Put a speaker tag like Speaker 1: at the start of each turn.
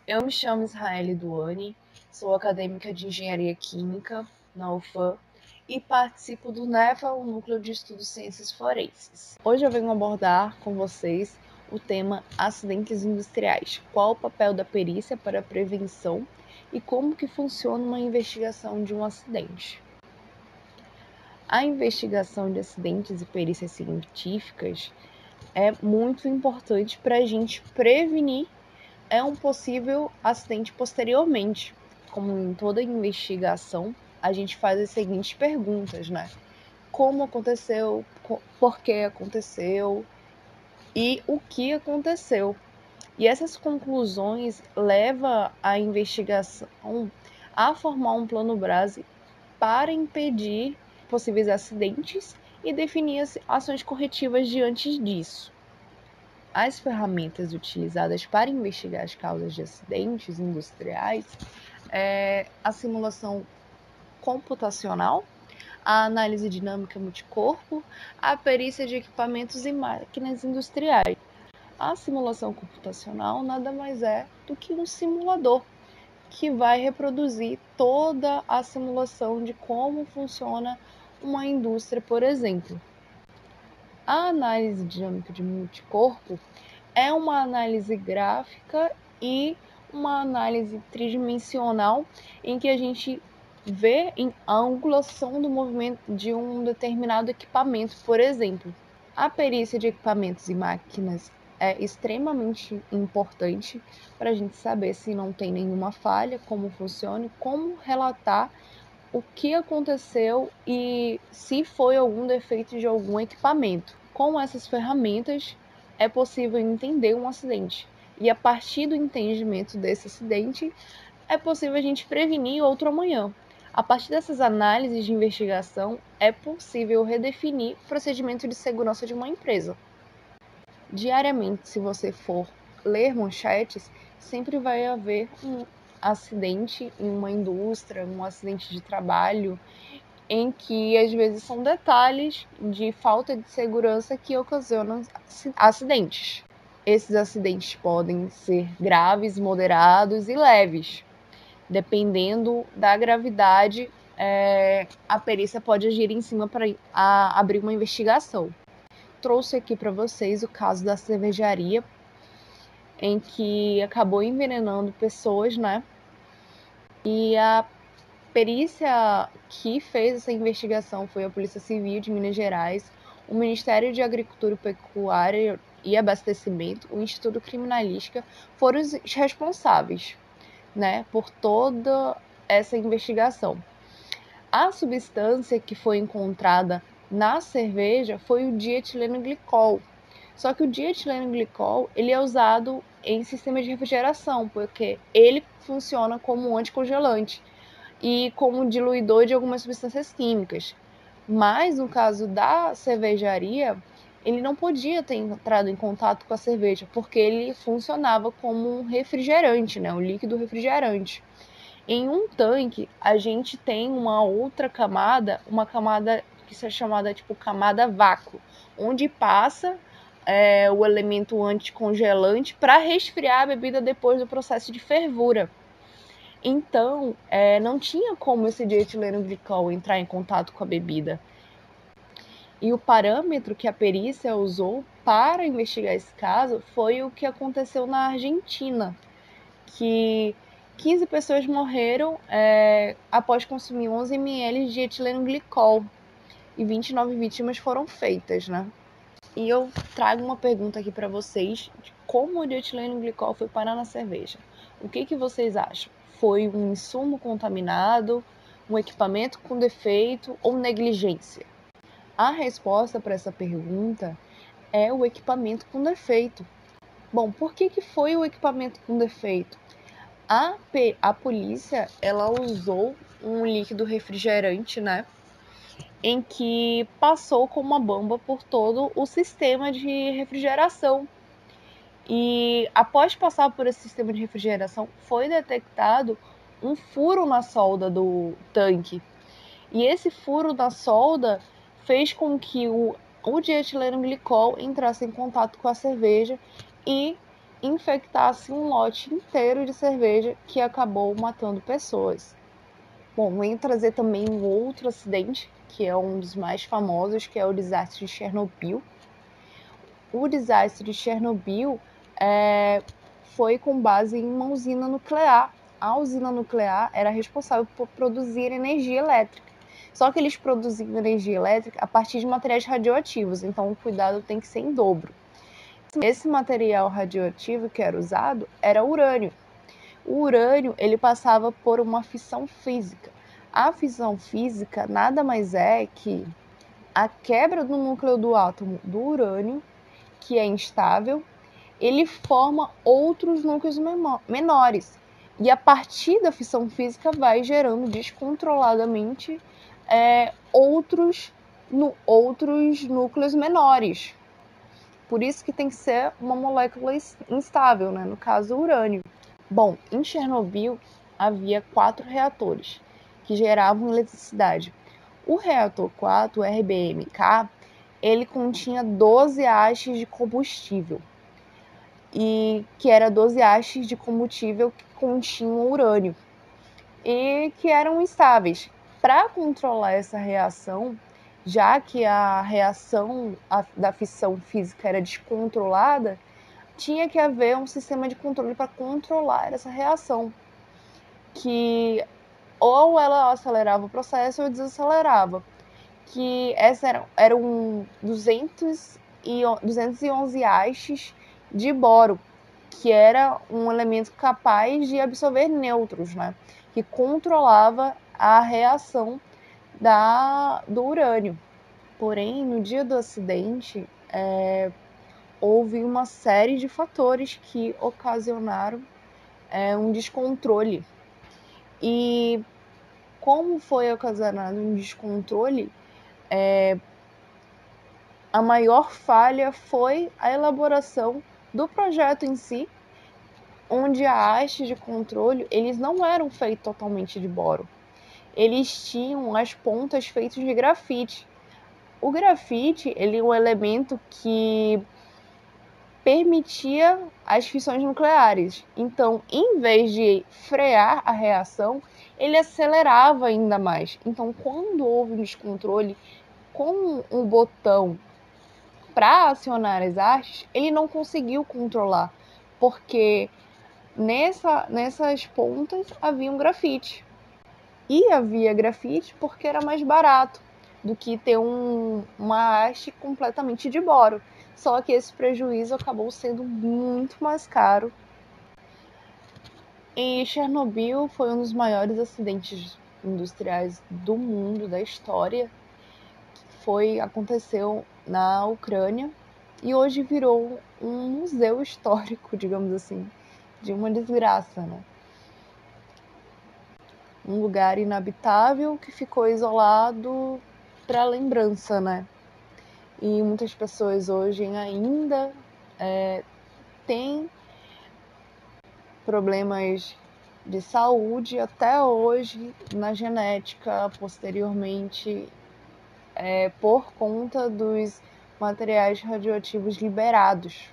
Speaker 1: Eu me chamo Israele Duane, sou acadêmica de Engenharia Química na UFAM e participo do NEFA, o Núcleo de Estudos Ciências Forenses. Hoje eu venho abordar com vocês o tema acidentes industriais. Qual o papel da perícia para a prevenção e como que funciona uma investigação de um acidente. A investigação de acidentes e perícias científicas é muito importante para a gente prevenir um possível acidente posteriormente. Como em toda investigação, a gente faz as seguintes perguntas, né? Como aconteceu, por que aconteceu e o que aconteceu. E essas conclusões levam a investigação a formar um plano base para impedir possíveis acidentes e definir as ações corretivas diante disso. As ferramentas utilizadas para investigar as causas de acidentes industriais é a simulação computacional, a análise dinâmica multicorpo, a perícia de equipamentos e máquinas industriais. A simulação computacional nada mais é do que um simulador que vai reproduzir toda a simulação de como funciona uma indústria, por exemplo. A análise dinâmica de multicorpo é uma análise gráfica e uma análise tridimensional em que a gente vê a angulação do movimento de um determinado equipamento, por exemplo. A perícia de equipamentos e máquinas é extremamente importante para a gente saber se não tem nenhuma falha, como funciona, como relatar o que aconteceu e se foi algum defeito de algum equipamento. Com essas ferramentas, é possível entender um acidente. E a partir do entendimento desse acidente, é possível a gente prevenir outro amanhã. A partir dessas análises de investigação, é possível redefinir o procedimento de segurança de uma empresa. Diariamente, se você for ler manchetes, sempre vai haver um acidente em uma indústria, um acidente de trabalho, em que às vezes são detalhes de falta de segurança que ocasionam acidentes. Esses acidentes podem ser graves, moderados e leves. Dependendo da gravidade, a perícia pode agir em cima para abrir uma investigação. Trouxe aqui para vocês o caso da cervejaria, em que acabou envenenando pessoas, né? E a perícia que fez essa investigação foi a Polícia Civil de Minas Gerais, o Ministério de Agricultura, Pecuária e Abastecimento, o Instituto Criminalística, foram os responsáveis, né, por toda essa investigação. A substância que foi encontrada na cerveja foi o dietilenoglicol. Só que o dietilenoglicol, ele é usado em sistema de refrigeração, porque ele funciona como um anticongelante e como diluidor de algumas substâncias químicas. Mas no caso da cervejaria, ele não podia ter entrado em contato com a cerveja, porque ele funcionava como um refrigerante, né, um líquido refrigerante. Em um tanque, a gente tem uma outra camada, uma camada que é chamada tipo camada vácuo, onde passa o elemento anticongelante para resfriar a bebida depois do processo de fervura. Então, não tinha como esse dietilenoglicol entrar em contato com a bebida. E o parâmetro que a perícia usou para investigar esse caso foi o que aconteceu na Argentina, que 15 pessoas morreram após consumir 11 ml de etilenoglicol e 29 vítimas foram feitas, né? E eu trago uma pergunta aqui para vocês de como o dietilenoglicol foi parar na cerveja. O que vocês acham? Foi um insumo contaminado, um equipamento com defeito ou negligência? A resposta para essa pergunta é o equipamento com defeito. Bom, por que foi o equipamento com defeito? A polícia, ela usou um líquido refrigerante, né, em que passou com uma bomba por todo o sistema de refrigeração. E após passar por esse sistema de refrigeração, foi detectado um furo na solda do tanque. E esse furo na solda fez com que o dietilenoglicol entrasse em contato com a cerveja e infectasse um lote inteiro de cerveja que acabou matando pessoas. Bom, venho trazer também um outro acidente, que é um dos mais famosos, que é o desastre de Chernobyl. O desastre de Chernobyl foi com base em uma usina nuclear. A usina nuclear era responsável por produzir energia elétrica. Só que eles produziam energia elétrica a partir de materiais radioativos, então o cuidado tem que ser em dobro. Esse material radioativo que era usado era urânio. O urânio ele passava por uma fissão física. A fissão física nada mais é que a quebra do núcleo do átomo do urânio, que é instável, ele forma outros núcleos menores. E a partir da fissão física vai gerando descontroladamente outros núcleos menores. Por isso que tem que ser uma molécula instável, né? No caso, o urânio. Bom, em Chernobyl havia 4 reatores que geravam eletricidade. O reator 4, o RBMK, ele continha 12 hastes de combustível, e que era 12 hastes de combustível que continham urânio e que eram instáveis. Para controlar essa reação, já que a reação da fissão física era descontrolada, tinha que haver um sistema de controle para controlar essa reação, que ou ela acelerava o processo ou desacelerava, que eram 211 hastes de boro, que era um elemento capaz de absorver nêutrons, né? Que controlava a reação do urânio. Porém, no dia do acidente, houve uma série de fatores que ocasionaram um descontrole. E como foi ocasionado um descontrole, a maior falha foi a elaboração do projeto em si, onde a haste de controle eles não eram feitos totalmente de boro. Eles tinham as pontas feitas de grafite. O grafite ele é um elemento que permitia as fissões nucleares. Então, em vez de frear a reação, ele acelerava ainda mais. Então, quando houve um descontrole com um botão para acionar as hastes, ele não conseguiu controlar, porque nessas pontas havia um grafite. E havia grafite porque era mais barato do que ter uma haste completamente de boro. Só que esse prejuízo acabou sendo muito mais caro. E Chernobyl foi um dos maiores acidentes industriais do mundo, da história. Aconteceu na Ucrânia e hoje virou um museu histórico, digamos assim, de uma desgraça, né? Um lugar inabitável que ficou isolado para lembrança, né? E muitas pessoas hoje ainda têm problemas de saúde até hoje na genética, posteriormente, por conta dos materiais radioativos liberados.